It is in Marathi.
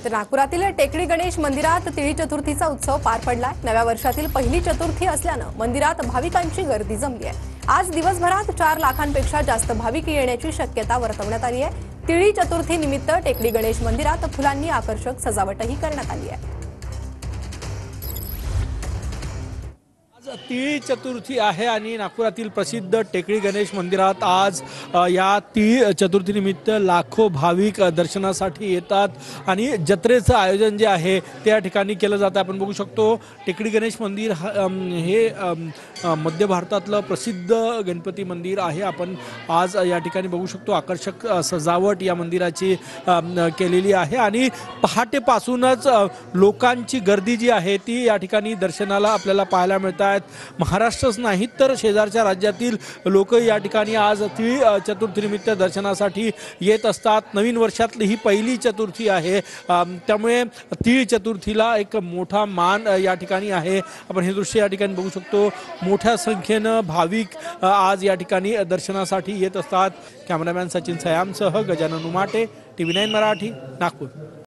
तर नागपुरातील टेकडी गणेश मंदिरात तिळी चतुर्थीचा उत्सव पार पडलाय। नव्या वर्षातील पहिली चतुर्थी असल्यानं मंदिरात भाविकांची गर्दी जमली आहे। आज दिवसभरात 4 लाखांपेक्षा जास्त भाविक येण्याची शक्यता वर्तवण्यात आली आहे। तिळी चतुर्थी निमित्त टेकडी गणेश मंदिरात फुलांनी आकर्षक सजावटही करण्यात आली आहे। तिळी चतुर्थी आहे आणि नागपुरातील प्रसिद्ध टेकडी गणेश मंदिरात आज या तिळी चतुर्थीनिमित्त लाखो भाविक दर्शनासाठी येतात आणि जत्रेचं आयोजन जे आहे त्या ठिकाणी केलं जातं। आपण बघू शकतो टेकडी गणेश मंदिर हे मध्य भारतातलं प्रसिद्ध गणपती मंदिर आहे। आपण आज या ठिकाणी बघू शकतो आकर्षक सजावट या मंदिराची केलेली आहे आणि पहाटेपासूनच लोकांची गर्दी जी आहे ती या ठिकाणी दर्शनाला आपल्याला पाहायला मिळतात। महाराष्ट्रच नाही तर शेजारच्या राज्यातील लोक या ठिकाणी आज तिळी चतुर्थीनिमित्त दर्शनासाठी येत असतात। नवीन वर्षातली ही पहिली चतुर्थी आहे, त्यामुळे तिळी चतुर्थीला एक मोठा मान या ठिकाणी आहे। आपण हे दृश्य या ठिकाणी बघू शकतो, मोठ्या संख्येनं भाविक आज या ठिकाणी दर्शनासाठी येत असतात। कॅमेरामॅन सचिन सयामसह गजानन उमाटे, TV9 मराठी, नागपूर।